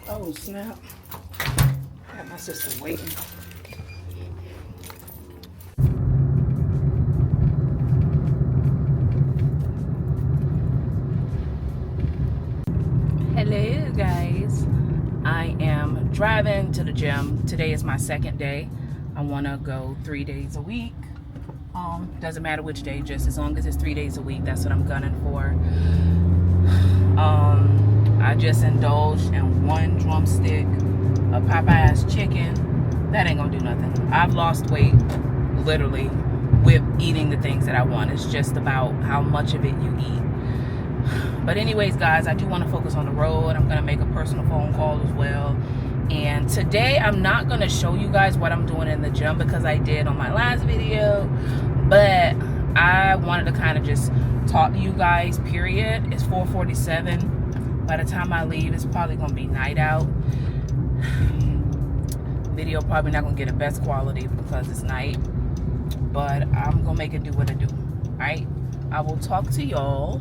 Oh snap. Got my sister waiting. Hello guys. I am driving to the gym. Today is my second day. I want to go 3 days a week. Doesn't matter which day, just as long as it's 3 days a week. That's what I'm gunning for. I just indulged in one drumstick of Popeye's chicken. That ain't gonna do nothing. I've lost weight literally with eating the things that I want. It's just about how much of it you eat. But anyways, guys, I do want to focus on the road. I'm gonna make a personal phone call as well. And today I'm not gonna show you guys what I'm doing in the gym because I did on my last video, but I wanted to kind of just talk to you guys, period. It's 4:47. By the time I leave, it's probably gonna be night out. Video probably not gonna get the best quality because it's night, but I'm gonna make it do what it do. All right, I will talk to y'all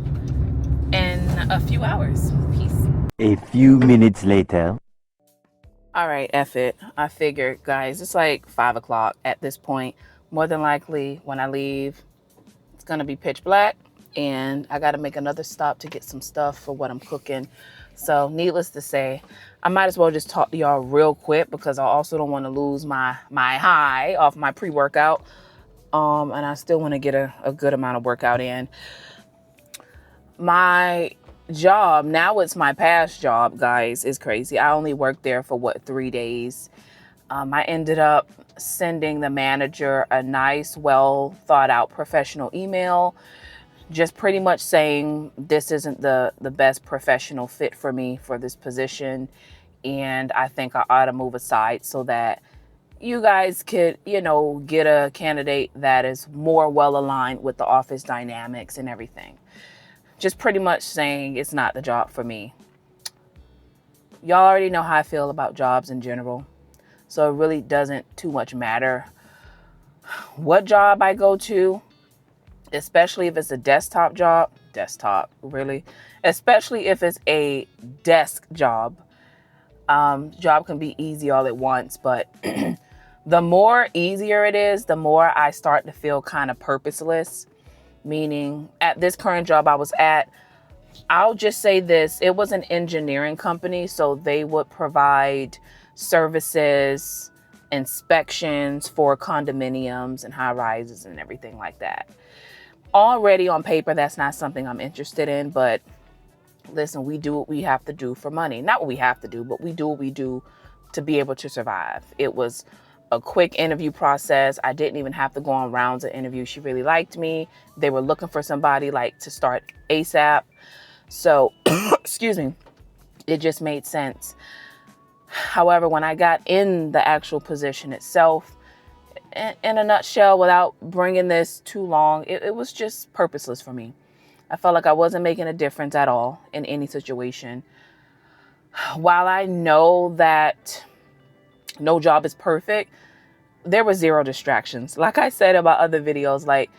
in a few hours. Peace. A few minutes later. All right, F it. I figured, guys, it's like 5 o'clock at this point. More than likely, when I leave, it's gonna be pitch black. And I got to make another stop to get some stuff for what I'm cooking. So needless to say, I might as well just talk to y'all real quick because I also don't want to lose my high off my pre-workout. And I still want to get a good amount of workout in. My job, now it's my past job, guys, is crazy. I only worked there for 3 days. I ended up sending the manager a nice, well thought out professional email, just pretty much saying this isn't the best professional fit for me for this position. And I think I ought to move aside so that you guys could, get a candidate that is more well aligned with the office dynamics and everything. Just pretty much saying it's not the job for me. Y'all already know how I feel about jobs in general. So it really doesn't too much matter what job I go to. Especially if it's a desktop job, especially if it's a desk job. Job can be easy all at once, but the more easier it is, the more I start to feel kind of purposeless. Meaning at this current job I was at, I'll just say this, it was an engineering company, so they would provide services, inspections for condominiums and high rises and everything like that. Already on paper, that's not something I'm interested in, but listen, we do what we have to do for money. Not what we have to do, but we do what we do to be able to survive. It was a quick interview process. I didn't even have to go on rounds of interviews. She really liked me. They were looking for somebody to start ASAP. So, excuse me, it just made sense. However, when I got in the actual position itself, in a nutshell, without bringing this too long, it was just purposeless for me. I felt like I wasn't making a difference at all in any situation. While I know that no job is perfect, there were zero distractions. Like I said about other videos, like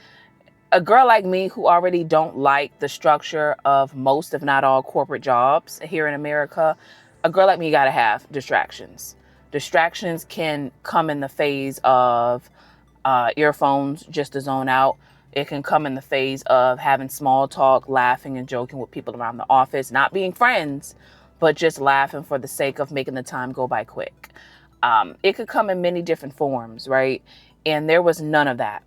a girl like me who already don't like the structure of most, if not all, corporate jobs here in America, a girl like me gotta have distractions. Distractions can come in the phase of earphones just to zone out. It can come in the phase of having small talk, laughing and joking with people around the office, not being friends, but just laughing for the sake of making the time go by quick. It could come in many different forms, right? And there was none of that.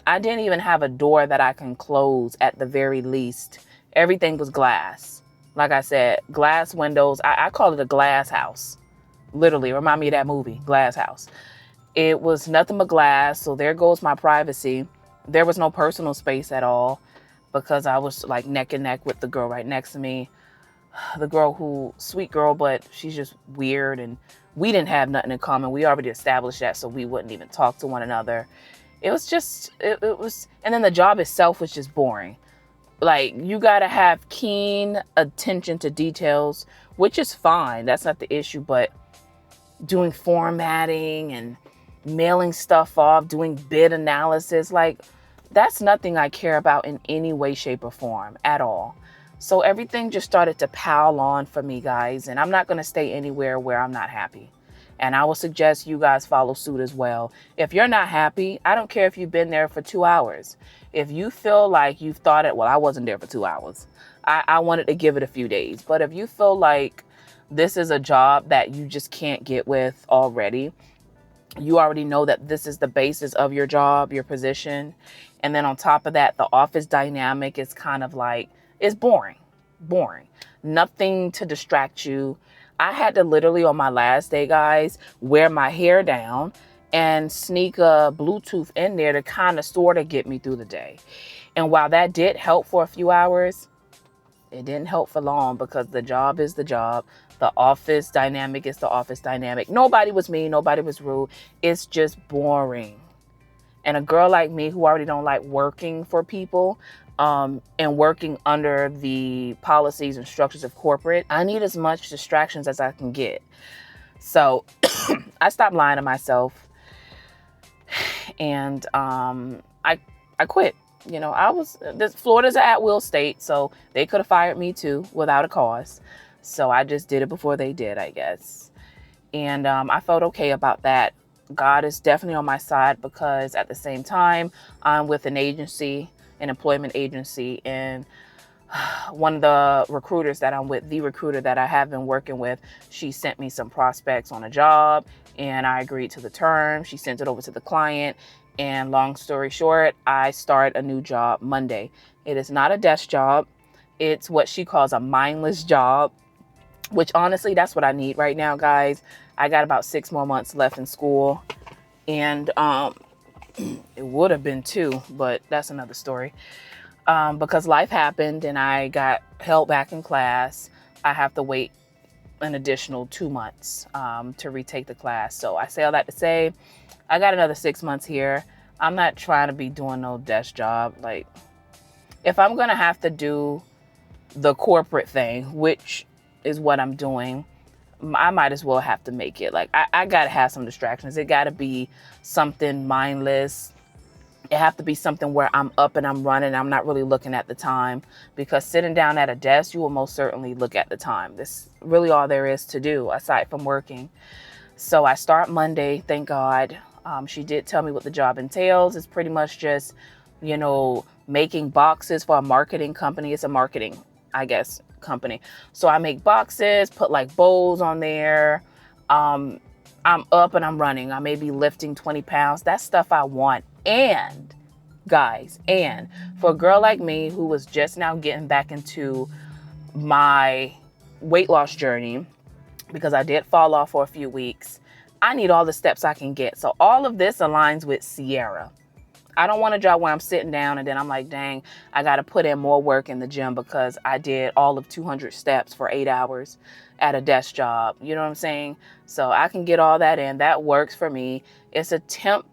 I didn't even have a door that I can close at the very least. Everything was glass. Like I said, glass windows. I call it a glass house. Literally, remind me of that movie, Glass House. It was nothing but glass, so there goes my privacy. There was no personal space at all because I was like neck and neck with the girl right next to me. The girl who, sweet girl, but she's just weird, and we didn't have nothing in common. We already established that, so we wouldn't even talk to one another. It was just, it was, and then the job itself was just boring. Like, you gotta have keen attention to details, which is fine. That's not the issue, but doing formatting and mailing stuff off, doing bid analysis, like, that's nothing I care about in any way, shape, or form at all. So everything just started to pile on for me, guys, and I'm not going to stay anywhere where I'm not happy. And I will suggest you guys follow suit as well. If you're not happy, I don't care if you've been there for 2 hours. If you feel like you've thought it, well, I wasn't there for 2 hours. I wanted to give it a few days. But if you feel like this is a job that you just can't get with already, you already know that this is the basis of your job, your position. And then on top of that, the office dynamic is kind of like, it's boring. Nothing to distract you. I had to literally on my last day, guys, wear my hair down and sneak a Bluetooth in there to kind of sort of get me through the day. And while that did help for a few hours, it didn't help for long because the job is the job. The office dynamic is the office dynamic. Nobody was mean. Nobody was rude. It's just boring. And a girl like me who already don't like working for people, and working under the policies and structures of corporate, I need as much distractions as I can get. So I stopped lying to myself, and I quit. You know, Florida's an at-will state, so they could have fired me too without a cause. So I just did it before they did, I guess. And I felt okay about that. God is definitely on my side because at the same time, I'm with an agency, an employment agency, and one of the recruiters that I'm with, the recruiter that I have been working with, she sent me some prospects on a job and I agreed to the terms. She sent it over to the client, and long story short, I start a new job Monday. It is not a desk job. It's what she calls a mindless job, which honestly, that's what I need right now, guys. I got about 6 more months left in school, and it would have been 2, but that's another story. Because life happened and I got held back in class, I have to wait an additional 2 months to retake the class. So I say all that to say, I got another 6 months here. I'm not trying to be doing no desk job. Like, if I'm going to have to do the corporate thing, which is what I'm doing, I might as well have to make it. Like, I got to have some distractions. It got to be something mindless. It have to be something where I'm up and I'm running. I'm not really looking at the time, because sitting down at a desk, you will most certainly look at the time. That's really all there is to do aside from working. So I start Monday, thank God. She did tell me what the job entails. It's pretty much just, you know, making boxes for a marketing company. It's a marketing, I guess, company. So I make boxes, put like bowls on there. I'm up and I'm running. I may be lifting 20 pounds. That's stuff I want. And guys, and for a girl like me who was just now getting back into my weight loss journey, because I did fall off for a few weeks, I need all the steps I can get. So all of this aligns with Sierra. I don't want a job where I'm sitting down and then I'm like, dang, I got to put in more work in the gym because I did all of 200 steps for 8 hours at a desk job. You know what I'm saying? So I can get all that in. That works for me. It's a temp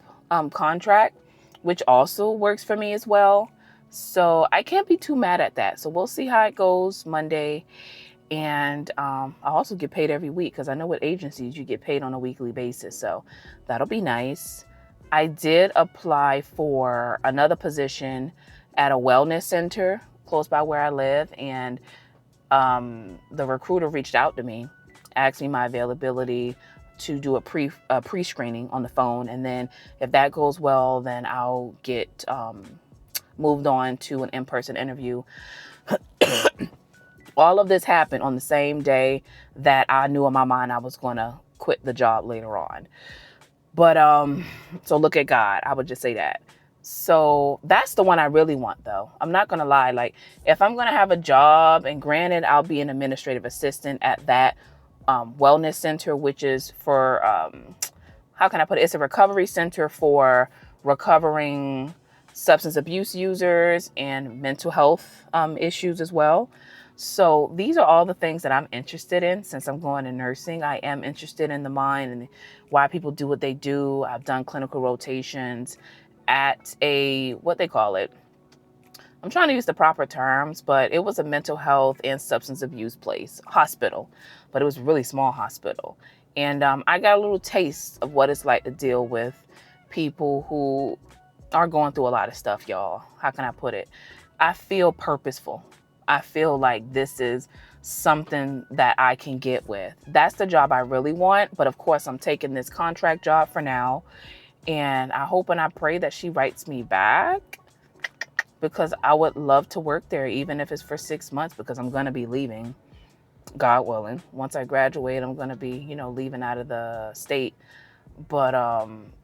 contract, which also works for me as well. So I can't be too mad at that. So we'll see how it goes Monday. And I also get paid every week because I know with agencies you get paid on a weekly basis. So that'll be nice. I did apply for another position at a wellness center close by where I live. And the recruiter reached out to me, asked me my availability to do a pre-screening on the phone. And then if that goes well, then I'll get moved on to an in-person interview. All of this happened on the same day that I knew in my mind I was going to quit the job later on. But so look at God. I would just say that. So that's the one I really want, though. I'm not going to lie. Like, if I'm going to have a job, and granted, I'll be an administrative assistant at that wellness center, which is for, how can I put it? It's a recovery center for recovering substance abuse users and mental health issues as well. So these are all the things that I'm interested in. Since I'm going to nursing, I am interested in the mind and why people do what they do. I've done clinical rotations at what they call it. I'm trying to use the proper terms, but it was a mental health and substance abuse hospital, but it was a really small hospital. And I got a little taste of what it's like to deal with people who are going through a lot of stuff, y'all. How can I put it? I feel purposeful. I feel like this is something that I can get with. That's the job I really want. But of course, I'm taking this contract job for now. And I hope and I pray that she writes me back, because I would love to work there, even if it's for 6 months, because I'm going to be leaving, God willing. Once I graduate, I'm going to be, leaving out of the state. But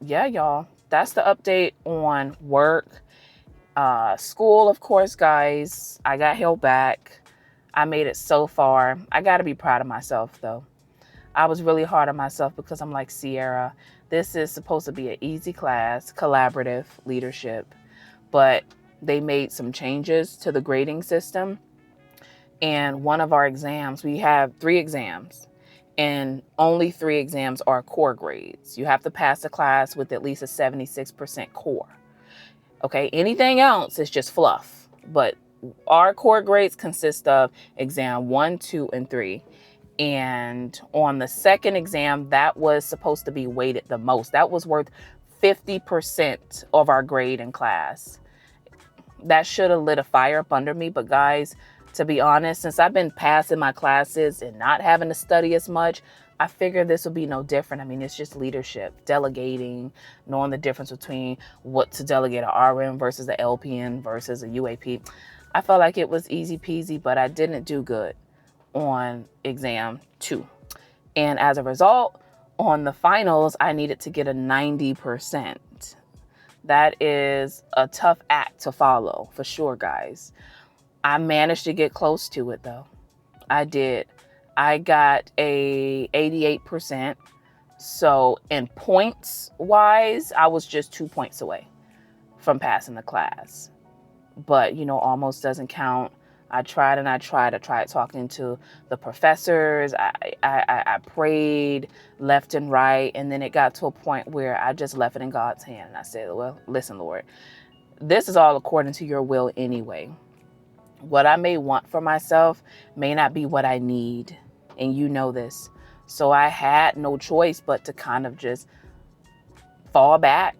yeah, y'all, that's the update on work. School, of course, guys, I got held back. I made it so far. I got to be proud of myself, though. I was really hard on myself because I'm like, Sierra, this is supposed to be an easy class, collaborative leadership, but they made some changes to the grading system. And one of our exams, we have 3 exams, and only 3 exams are core grades. You have to pass the class with at least a 76% core. Okay, anything else is just fluff. But our core grades consist of exam 1, 2, and 3. And on the second exam, that was supposed to be weighted the most. That was worth 50% of our grade in class. That should have lit a fire up under me. But guys, to be honest, since I've been passing my classes and not having to study as much, I figure this will be no different. I mean, it's just leadership, delegating, knowing the difference between what to delegate a RN versus a LPN versus a UAP. I felt like it was easy peasy, but I didn't do good on exam 2. And as a result, on the finals, I needed to get a 90%. That is a tough act to follow, for sure, guys. I managed to get close to it, though. I did. I got a 88%. So in points wise, I was just 2 points away from passing the class. But, almost doesn't count. I tried talking to the professors. I prayed left and right. And then it got to a point where I just left it in God's hand. And I said, well, listen, Lord, this is all according to your will anyway. What I may want for myself may not be what I need. And you know this. So I had no choice but to kind of just fall back,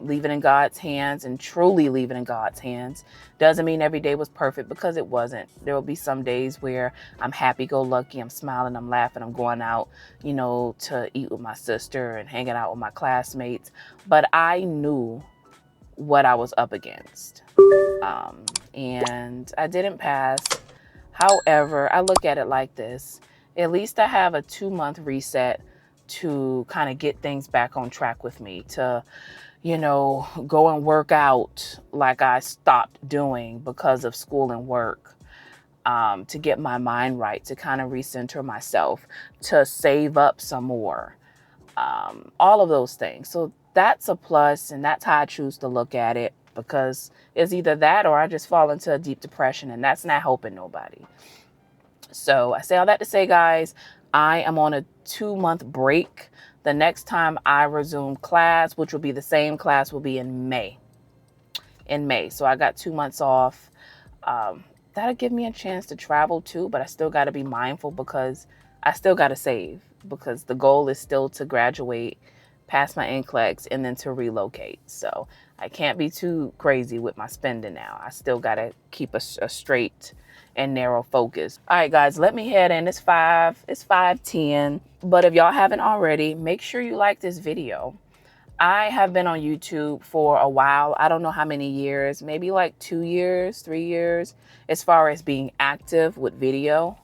leave it in God's hands, and truly leave it in God's hands. Doesn't mean every day was perfect, because it wasn't. There will be some days where I'm happy-go-lucky, I'm smiling, I'm laughing, I'm going out, to eat with my sister and hanging out with my classmates. But I knew what I was up against. And I didn't pass. However, I look at it like this. At least I have a 2-month reset to kind of get things back on track with me, to go and work out like I stopped doing because of school and work, to get my mind right, to kind of recenter myself, to save up some more, all of those things. So that's a plus, and that's how I choose to look at it, because it's either that or I just fall into a deep depression, and that's not helping nobody. So I say all that to say, guys, I am on a 2-month break. The next time I resume class, which will be the same class, will be in May. So I got 2 months off. That'll give me a chance to travel too, but I still got to be mindful, because I still got to save, because the goal is still to graduate, pass my NCLEX, and then to relocate. So I can't be too crazy with my spending now. I still got to keep a straight and narrow focus. All right, guys, let me head in. It's 5:10. But if y'all haven't already, make sure you like this video. I have been on YouTube for a while. I don't know how many years, maybe like 2 years, 3 years, as far as being active with being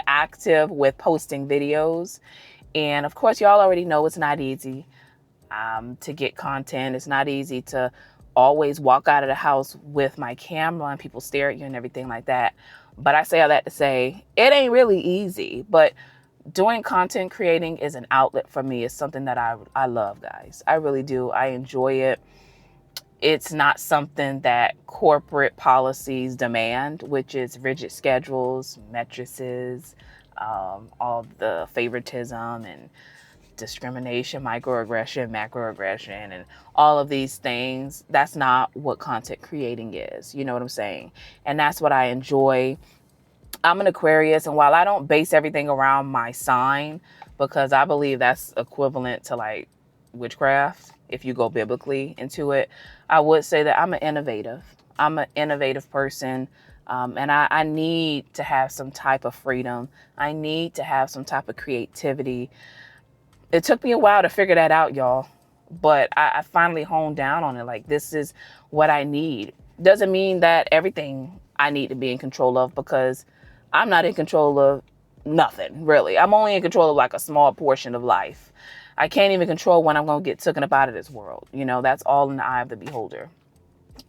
active with posting videos. And of course, y'all already know it's not easy to get content. It's not easy to always walk out of the house with my camera and people stare at you and everything like that. But I say all that to say, it ain't really easy. But doing content creating is an outlet for me. It's something that I love, guys. I really do. I enjoy it. It's not something that corporate policies demand, which is rigid schedules, matrices, all the favoritism and discrimination, microaggression, macroaggression, and all of these things. That's not what content creating is. You know what I'm saying? And that's what I enjoy. I'm an Aquarius, and while I don't base everything around my sign, because I believe that's equivalent to like witchcraft, if you go biblically into it, I would say that I'm an innovative person. And I need to have some type of freedom. I need to have some type of creativity. It took me a while to figure that out, y'all, but I finally honed down on it. Like, this is what I need. Doesn't mean that everything I need to be in control of, because I'm not in control of nothing, really. I'm only in control of like a small portion of life. I can't even control when I'm going to get taken up out of this world. You know, that's all in the eye of the beholder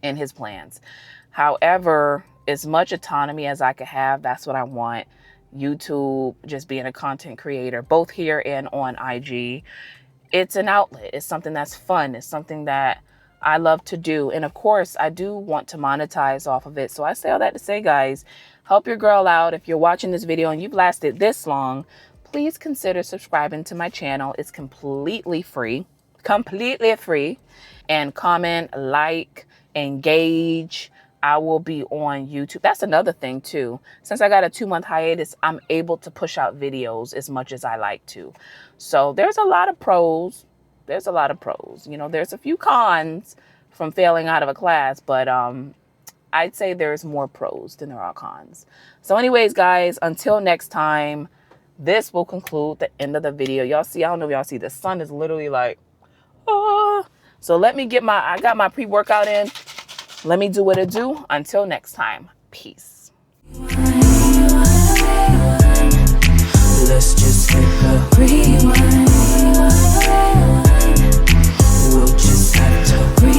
and his plans. However, as much autonomy as I could have, that's what I want. YouTube, just being a content creator, both here and on IG, it's an outlet. It's something that's fun. It's something that I love to do. And of course, I do want to monetize off of it. So I say all that to say, guys, help your girl out. If you're watching this video and you've lasted this long, please consider subscribing to my channel. It's completely free, and comment, like, engage. I will be on YouTube. That's another thing too. Since I got a 2-month hiatus, I'm able to push out videos as much as I like to. So there's a lot of pros. There's a lot of pros. You know, there's a few cons from failing out of a class, but I'd say there's more pros than there are cons. So anyways, guys, until next time, this will conclude the end of the video. Y'all see, I don't know if y'all see, the sun is literally like, ah. So let me get I got my pre-workout in. Let me do what it do. Until next time, peace. Let's just hit the rewind. We'll just have to rewind.